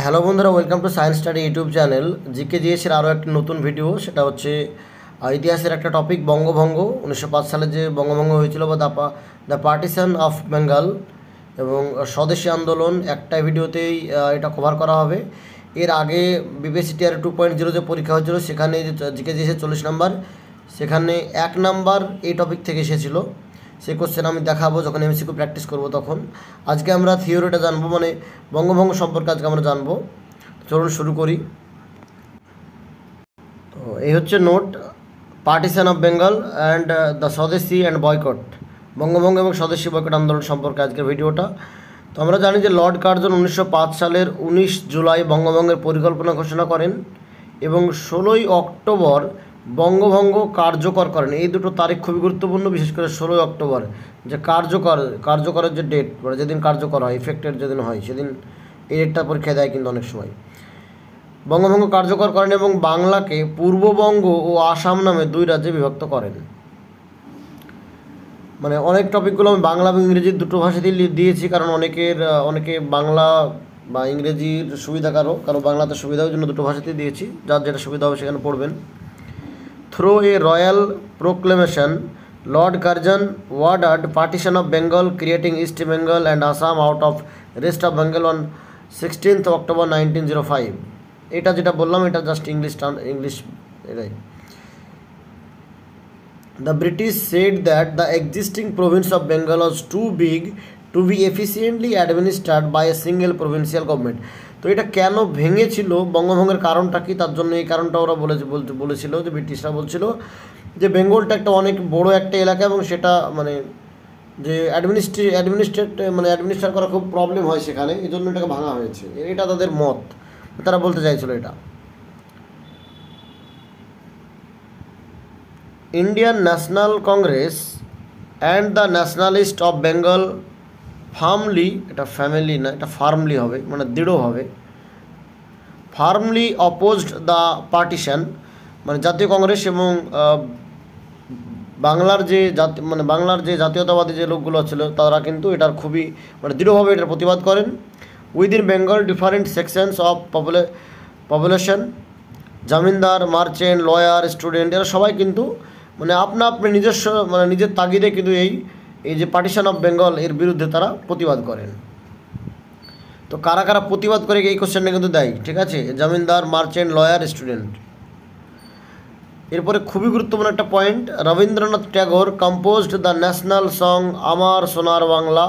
Hello বন্ধুরা, welcome to science study YouTube channel. GK জিএসের আরও একটা নতুন ভিডিও, সেটা হচ্ছে ইতিহাসের একটা টপিক, বঙ্গভঙ্গ। 1905 সালে যে বঙ্গভঙ্গ হয়েছিল বা দ্য পার্টিশন অফ বেঙ্গল এবং স্বদেশী আন্দোলন, একটা ভিডিওতেই এটা কভার করা হবে। এর আগে বিবিএসসি টিআর 2.0 যে পরীক্ষা হয়েছিল, সেখানে যে জিকে জিএসের 40 নাম্বার, সেখানে 1 নাম্বার এই টপিক থেকে এসেছিলো। সেই কোশ্চেন আমি দেখাবো যখন এমসিকিউ প্র্যাকটিস করব তখন। আজকে আমরা থিওরিটা জানবো, মানে বঙ্গভঙ্গ সম্পর্কে আজকে আমরা জানবো। চলুন শুরু করি। তো এই হচ্ছে note, partition of Bengal and the swadeshi and boycott, বঙ্গভঙ্গ এবং স্বদেশী বয়কট আন্দোলন সম্পর্কে আজকের ভিডিওটা। তো আমরা জানি যে লর্ড কার্জন 1905 সালের 19 জুলাই বঙ্গভঙ্গের পরিকল্পনা ঘোষণা করেন এবং 16ই অক্টোবর বঙ্গভঙ্গ কার্যকর করেন। এই দুটো তারিখ খুবই গুরুত্বপূর্ণ, বিশেষ করে 16ই অক্টোবর, যে কার্যকরের যে ডেট, মানে যেদিন কার্যকর হয়, ইফেক্টেড যেদিন হয়, সেদিন এই ডেটটা পরীক্ষায় দেয় কিন্তু অনেক সময়। বঙ্গভঙ্গ কার্যকর করেন এবং বাংলাকে পূর্ববঙ্গ ও আসাম নামে 2 রাজ্যে বিভক্ত করেন। মানে অনেক টপিকগুলো আমি বাংলা এবং ইংরেজি দুটো ভাষাতেই দিয়েছি, কারণ অনেকে বাংলা বা ইংরেজির সুবিধা, কারো বাংলাতে সুবিধার জন্য দুটো ভাষাতেই দিয়েছি। যার যেটা সুবিধা হবে সেখানে পড়বেন। Through a royal proclamation, Lord Curzon ordered partition of Bengal, creating East Bengal and Assam out of rest of Bengal on 16th October 1905. এটা যেটা বললাম এটা জাস্ট ইংলিশ এটাই। The British said that the existing province of Bengal was too big to be efficiently administered by a single provincial government. তো এটা কেন ভেঙেছিল, বঙ্গভঙ্গের কারণটা কি, তার জন্য এই কারণটা ওরা বলেছিল যে ব্রিটিশরা বলছিল যে বেঙ্গলটা একটা অনেক বড় একটা এলাকা এবং সেটা মানে যে অ্যাডমিনিস্ট্রেট করা খুব প্রবলেম হয় সেখানে, এই জন্য এটাকে ভাঙা হয়েছে। এটা তাদের মত, তারা বলতে চাইছিল এটা। Indian national Congress and the nationalist of Bengal firmly, এটা ফ্যামিলি না, এটা ফার্মলি হবে, মানে দৃঢ় হবে, ফার্মলি অপোজড দ্য পার্টিশন। মানে জাতীয় কংগ্রেস এবং বাংলার যে জাতীয়তাবাদী যে লোকগুলো ছিল তারা কিন্তু এটার খুবই মানে দৃঢ়ভাবে এটার প্রতিবাদ করেন। Within Bengal different sections of population, zamindar, merchant, lawyer, student, এরা সবাই কিন্তু মানে আপনি নিজস্ব নিজের তাগিদে কিন্তু এই যে পার্টিশন অফ বেঙ্গল এর বিরুদ্ধে তারা প্রতিবাদ করেন। তো কারা কারা প্রতিবাদ করে এই কোশ্চেনটা কিন্তু দেয়, ঠিক আছে? জমিনদার, মার্চেন্ট, লয়ার, স্টুডেন্ট। এরপরে খুবই গুরুত্বপূর্ণ একটা point, Rabindranath Tagore composed the national song আমার সোনার বাংলা,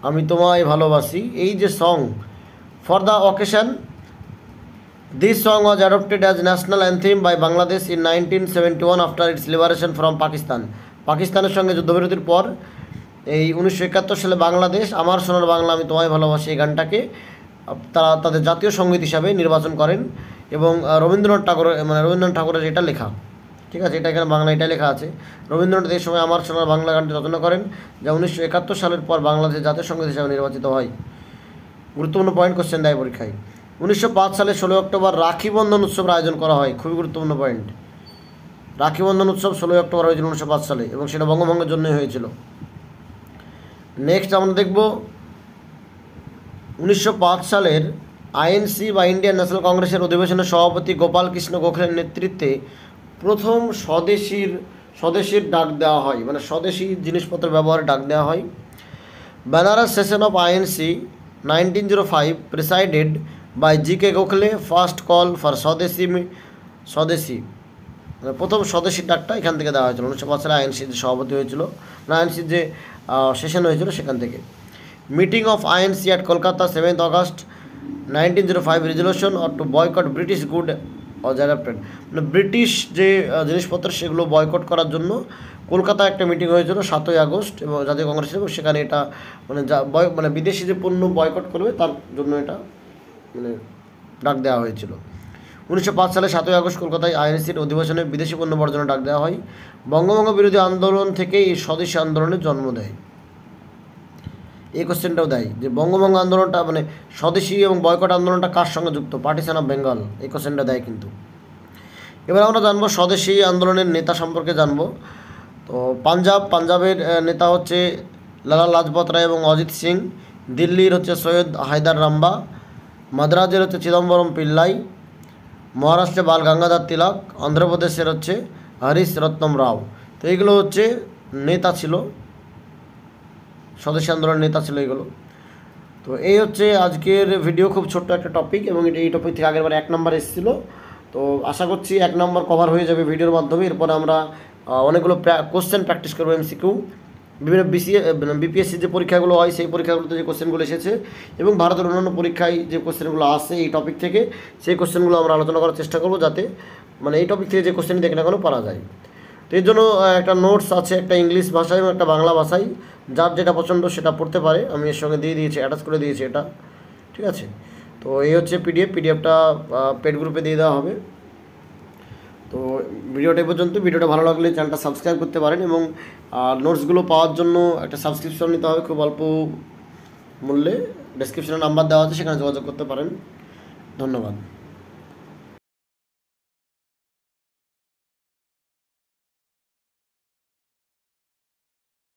আমি তোমায় ভালোবাসি, এই যে song for the occasion. This song was adopted as national anthem by Bangladesh in 1971 after its liberation from Pakistan. পাকিস্তানের সঙ্গে যুদ্ধবিরতির পর এই 1971 সালে বাংলাদেশ আমার সোনার বাংলা আমি তোমায় ভালোবাসি এই গানটাকে তারা তাদের জাতীয় সঙ্গীত হিসাবে নির্বাচন করেন। এবং রবীন্দ্রনাথ ঠাকুরের এটা লেখা, ঠিক আছে? এটা এখানে বাংলা এটা লেখা আছে। রবীন্দ্রনাথ এই সময় আমার সোনার বাংলা গানটি রচনা করেন, যা 1971 সালের পর বাংলাদেশের জাতীয় সঙ্গীত হিসাবে নির্বাচিত হয়। গুরুত্বপূর্ণ পয়েন্ট, কোশ্চেন দেয় পরীক্ষায়। 1905 সালে 16 অক্টোবর রাখি বন্ধন উৎসবের আয়োজন করা হয়, খুবই গুরুত্বপূর্ণ পয়েন্ট। রাখি বন্ধন উৎসব 16 অক্টোবর হয়েছিল 1905 সালে এবং সেটা বঙ্গভঙ্গের জন্যই হয়েছিল। নেক্সট আমরা দেখব 1905 সালের আইএনসি বা ইন্ডিয়ান ন্যাশনাল কংগ্রেসের অধিবেশনের সভাপতি গোপাল কৃষ্ণ গোখলের নেতৃত্বে প্রথম স্বদেশীর ডাক দেওয়া হয়, মানে স্বদেশী জিনিসপত্র ব্যবহারে ডাক দেওয়া হয়। Benaras session of INC 1905 presided by G K. Gokhale, first call for Swadeshi, প্রথম স্বদেশী ডাকটা এখান থেকে দেওয়া হয়েছিল 1905 সালে আইএনসির যে সভাপতি হয়েছিল, না আইএনসির যে সেশন হয়েছিল সেখান থেকে। Meeting of INC at Kolkata 7 August 1905 resolution or two boycott British good was adopted. মানে ব্রিটিশ যে জিনিসপত্র সেগুলো বয়কট করার জন্য কলকাতায় একটা মিটিং হয়েছিল 7ই আগস্ট এবং জাতীয় কংগ্রেসের, এবং সেখানে এটা মানে বিদেশি যে পণ্য বয়কট করবে তার জন্য এটা মানে ডাক দেওয়া হয়েছিল। 1905 সালে 7ই আগস্ট কলকাতায় আইএনসির অধিবেশনে বিদেশি পণ্য বর্জনের ডাক দেওয়া হয়। বঙ্গভঙ্গ বিরোধী আন্দোলন থেকে এই স্বদেশী আন্দোলনের জন্ম দেয়। এই কোশ্চেনটাও দেয় যে বঙ্গভঙ্গ আন্দোলনটা মানে স্বদেশী এবং বয়কট আন্দোলনটা কার সঙ্গে যুক্ত, পার্টিশন অফ বেঙ্গল, এই কোশ্চেনটা দেয় কিন্তু। এবার আমরা জানবো স্বদেশী আন্দোলনের নেতা সম্পর্কে জানবো। তো পাঞ্জাবের নেতা হচ্ছে লালা লাজপত রায় এবং অজিত সিং। দিল্লির হচ্ছে সৈয়দ হায়দার রাম্বা। মাদ্রাজের হচ্ছে চিদম্বরম পিল্লাই, মহারাষ্ট্রে বাল গঙ্গাধর তিলক, অন্ধ্রপ্রদেশের হচ্ছে হরিশ রত্নম রাও। তো এইগুলো হচ্ছে নেতা ছিল, স্বদেশী আন্দোলনের নেতা ছিল এগুলো। তো এই হচ্ছে আজকের ভিডিও, খুব ছোট্ট একটা টপিক, এবং এই টপিক থেকে আগেরবার 1 নম্বর এসেছিলো। তো আশা করছি 1 নম্বর কভার হয়ে যাবে ভিডিওর মাধ্যমে। এরপরে আমরা অনেকগুলো কোশ্চেন প্র্যাকটিস করবো, এমসিকিউ, বিভিন্ন বিপিএসসি যে পরীক্ষাগুলো হয় সেই পরীক্ষাগুলোতে যে কোশ্চেনগুলো এসেছে এবং ভারতের অন্যান্য পরীক্ষায় যে কোশ্চেনগুলো আসে এই টপিক থেকে, সেই কোশ্চেনগুলো আমরা আলোচনা করার চেষ্টা করবো, যাতে মানে এই টপিক থেকে যে কোশ্চেন দেখে না কেন পারা যায়। তো এর জন্য একটা নোটস আছে, একটা ইংলিশ ভাষায় এবং একটা বাংলা ভাষায়, যার যেটা পছন্দ সেটা পড়তে পারে। আমি এর সঙ্গে দিয়ে দিয়েছি, অ্যাটাচ করে দিয়েছি এটা, ঠিক আছে। তো এই হচ্ছে পিডিএফটা পেড গ্রুপে দিয়ে দেওয়া হবে। তো ভিডিওটা এই পর্যন্ত। ভিডিওটা ভালো লাগলে চ্যানেলটা সাবস্ক্রাইব করতে পারেন, এবং নোটসগুলো পাওয়ার জন্য একটা সাবস্ক্রিপশন নিতে হবে খুব অল্প মূল্যে। ডেসক্রিপশনে নাম্বার দেওয়া আছে, সেখানে যোগাযোগ করতে পারেন। ধন্যবাদ।